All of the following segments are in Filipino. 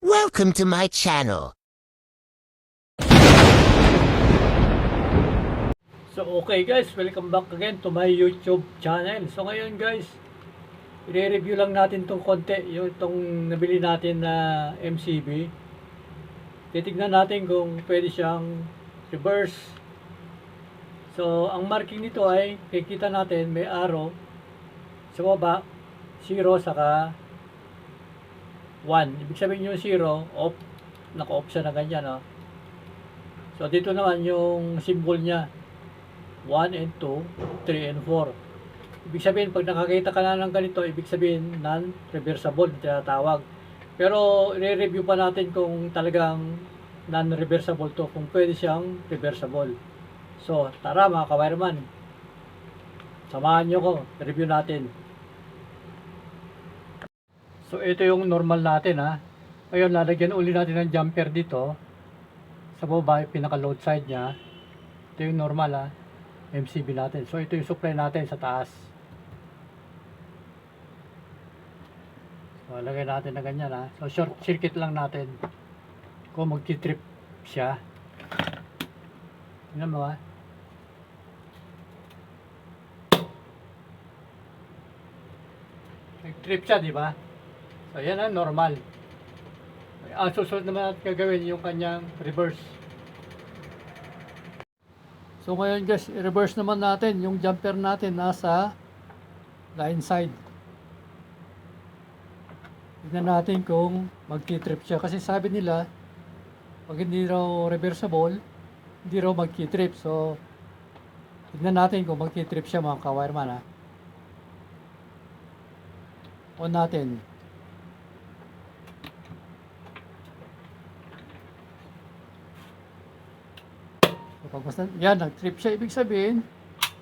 Welcome to my channel. So okay guys, welcome back again to my YouTube channel. So ngayon guys, i-review lang natin tong konti, yung itong nabili natin na MCB. Titignan natin kung pwede siyang reverse. So ang marking nito ay, kikita natin may arrow sa baba, 0 saka 1. Ibig sabihin yung 0, off, naka-off siya na ganyan. Oh. So dito naman yung symbol niya, 1 and 2, 3 and 4. Ibig sabihin, pag nakakita ka na ng ganito, ibig sabihin, non-reversible, tinatawag. Pero, i-review pa natin kung talagang non-reversible to, kung pwede siyang reversible. So, tara mga ka-wireman. Samahan nyo ko, review natin. So, ito yung normal natin ha. Ngayon, lalagyan uli natin ng jumper dito. Sa baba, yung pinaka-load side niya. Ito yung normal ha. MCB natin. So ito yung supply natin sa taas. So lagay natin na ganyan ha. So short circuit lang natin. Kung magti-trip siya. Tingnan mo ha. Nag-trip siya, di ba? So yan ang normal. Ang susunod naman natin gagawin yung kanyang reverse. So ngayon guys, i-reverse naman natin yung jumper natin nasa line side. Tignan natin kung magti-trip siya. Kasi sabi nila, pag hindi raw reversible, hindi raw magti-trip. So, tignan natin kung magti-trip siya mga ka-wireman ha. On natin. Pag basta, yan, nag-trip siya, ibig sabihin,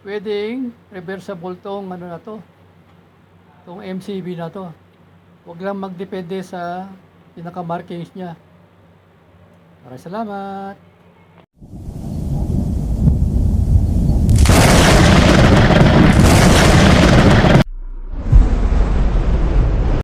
pwedeng reversible tong ano na to, tong MCB na to. Huwag lang magdepende sa pinaka-markings niya. Maraming salamat.